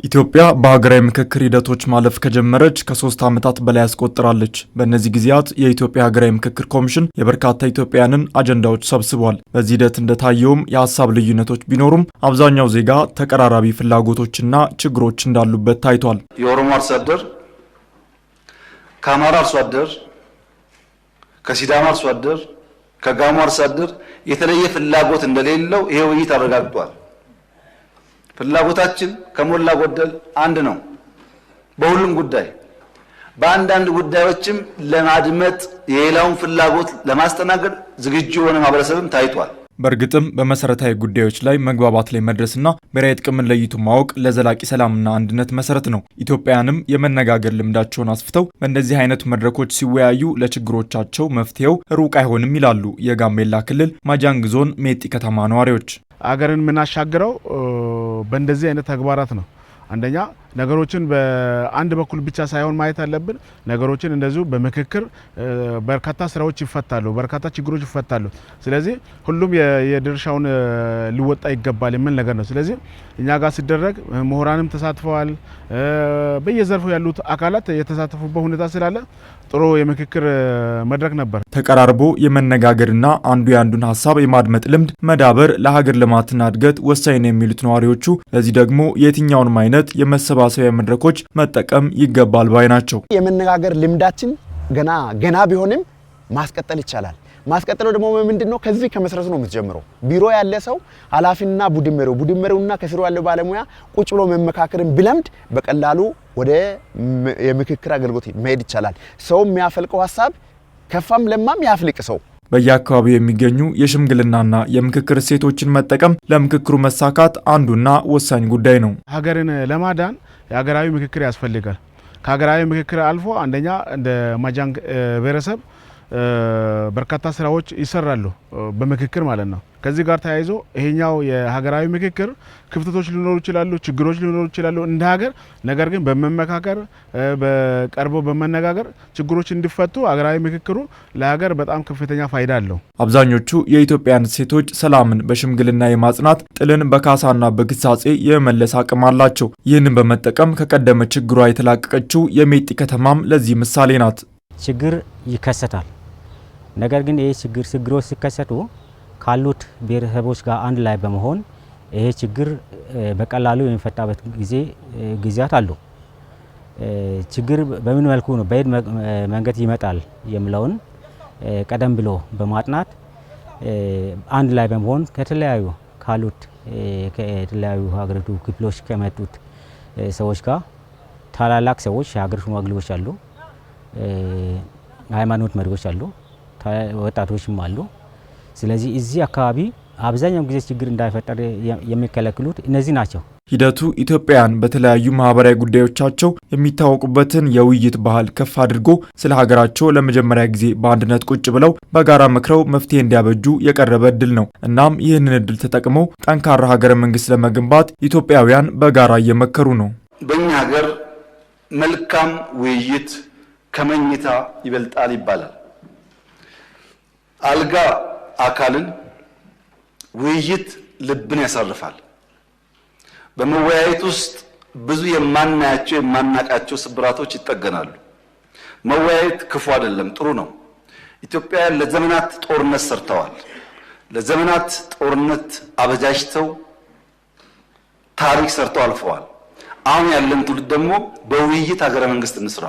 ኢትዮጵያ በሀገራዊ ምክክር ሂደቶች ማለፍ ከጀመረች ከ3 ዓመታት በላይ ያስቆጥራለች። በእነዚህ ጊዜያት የኢትዮጵያ ሀገራዊ ምክክር ኮሚሽን የበርካታ ኢትዮጵያውያንን አጀንዳዎች ሰብስቧል። በዚህ ሂደት እንደታየውም የሀሳብ ልዩነቶች ቢኖሩም አብዛኛው ዜጋ ተቀራራቢ ፍላጎቶችና ችግሮች እንዳሉበት ታይቷል። የኦሮሞ አርሶ አደር ከአማራ አርሶ አደር፣ ከሲዳማ አርሶ አደር፣ ከጋሞ አርሶ አደር የተለየ ፍላጎት እንደሌለው ይሄ ውይይት አረጋግጧል። ፍላጎታችን ከሞላ ጎደል አንድ ነው። በሁሉም ጉዳይ በአንዳንድ ጉዳዮችም ለማድመጥ የሌላውን ፍላጎት ለማስተናገድ ዝግጁ የሆነ ማህበረሰብም ታይቷል። በእርግጥም በመሰረታዊ ጉዳዮች ላይ መግባባት ላይ መድረስና ብሔራዊ ጥቅምን ለይቶ ማወቅ ለዘላቂ ሰላምና አንድነት መሰረት ነው። ኢትዮጵያውያንም የመነጋገር ልምዳቸውን አስፍተው በእንደዚህ አይነት መድረኮች ሲወያዩ ለችግሮቻቸው መፍትሄው ሩቅ አይሆንም ይላሉ የጋምቤላ ክልል ማጃንግ ዞን ሜጢ ከተማ ነዋሪዎች። አገርን የምናሻግረው በእንደዚህ አይነት ተግባራት ነው። አንደኛ ነገሮችን በአንድ በኩል ብቻ ሳይሆን ማየት አለብን። ነገሮችን እንደዚሁ በምክክር በርካታ ስራዎች ይፈታሉ፣ በርካታ ችግሮች ይፈታሉ። ስለዚህ ሁሉም የድርሻውን ሊወጣ ይገባል የሚል ነገር ነው። ስለዚህ እኛ ጋር ሲደረግ ምሁራንም ተሳትፈዋል። በየዘርፉ ያሉት አካላት የተሳተፉበት ሁኔታ ስላለ ጥሩ የምክክር መድረክ ነበር። ተቀራርቦ የመነጋገርና አንዱ የአንዱን ሀሳብ የማድመጥ ልምድ መዳበር ለሀገር ልማትና እድገት ወሳኝ ነው የሚሉት ነዋሪዎቹ፣ ለዚህ ደግሞ የትኛውንም አይነት የመሰባሰቢያ መድረኮች መጠቀም ይገባል ባይ ናቸው። የመነጋገር ልምዳችን ገና ቢሆንም ማስቀጠል ይቻላል። ማስቀጠለው ደግሞ ምንድነው? ከዚህ ከመሰረቱ ነው የምትጀምረው። ቢሮ ያለ ሰው ኃላፊና ቡድመሩና ከስሩ ያለው ባለሙያ ቁጭ ብሎ መመካከርን ቢለምድ በቀላሉ ወደ የምክክር አገልግሎት መሄድ ይቻላል። ሰው የሚያፈልቀው ሀሳብ ከፋም ለማም ያፍልቅ ሰው በየአካባቢው የሚገኙ የሽምግልናና የምክክር እሴቶችን መጠቀም ለምክክሩ መሳካት አንዱና ወሳኝ ጉዳይ ነው። ሀገርን ለማዳን የሀገራዊ ምክክር ያስፈልጋል። ከሀገራዊ ምክክር አልፎ አንደኛ እንደ ማጃንግ ብሔረሰብ በርካታ ስራዎች ይሰራሉ በምክክር ማለት ነው። ከዚህ ጋር ተያይዞ ይሄኛው የሀገራዊ ምክክር ክፍተቶች ሊኖሩ ይችላሉ፣ ችግሮች ሊኖሩ ይችላሉ እንደ ሀገር። ነገር ግን በመመካከር በቀርቦ በመነጋገር ችግሮች እንዲፈቱ ሀገራዊ ምክክሩ ለሀገር በጣም ከፍተኛ ፋይዳ አለው። አብዛኞቹ የኢትዮጵያን ሴቶች ሰላምን በሽምግልና የማጽናት ጥልን በካሳና በግሳጼ የመመለስ አቅም አላቸው። ይህንን በመጠቀም ከቀደመ ችግሯ የተላቀቀችው የሜጢ ከተማም ለዚህ ምሳሌ ናት። ችግር ይከሰታል። ነገር ግን ይሄ ችግሮች ሲከሰቱ ካሉት ብሔረሰቦች ጋር አንድ ላይ በመሆን ይሄ ችግር በቀላሉ የሚፈታበት ጊዜያት አሉ። ችግር በምን መልኩ ነው በየት መንገድ ይመጣል የሚለውን ቀደም ብሎ በማጥናት አንድ ላይ በመሆን ከተለያዩ ሀገሪቱ ክፍሎች ከመጡት ሰዎች ጋር ታላላቅ ሰዎች የሀገር ሽማግሌዎች አሉ፣ ሃይማኖት መሪዎች አሉ፣ ወጣቶችም አሉ። ስለዚህ እዚህ አካባቢ አብዛኛው ጊዜ ችግር እንዳይፈጠር የሚከለክሉት እነዚህ ናቸው። ሂደቱ ኢትዮጵያውያን በተለያዩ ማህበራዊ ጉዳዮቻቸው የሚታወቁበትን የውይይት ባህል ከፍ አድርጎ ስለ ሀገራቸው ለመጀመሪያ ጊዜ በአንድነት ቁጭ ብለው በጋራ መክረው መፍትሄ እንዲያበጁ የቀረበ እድል ነው። እናም ይህንን እድል ተጠቅመው ጠንካራ ሀገረ መንግስት ለመገንባት ኢትዮጵያውያን በጋራ እየመከሩ ነው። በእኛ ሀገር መልካም ውይይት ከመኝታ ይበልጣል ይባላል። አልጋ አካልን፣ ውይይት ልብን ያሳርፋል። በመወያየት ውስጥ ብዙ የማናያቸው የማናቃቸው ስብራቶች ይጠገናሉ። መወያየት ክፉ አይደለም፣ ጥሩ ነው። ኢትዮጵያውያን ለዘመናት ጦርነት ሰርተዋል። ለዘመናት ጦርነት አበጃጅተው ታሪክ ሰርተው አልፈዋል። አሁን ያለን ትውልድ ደግሞ በውይይት ሀገረ መንግስት እንስራ።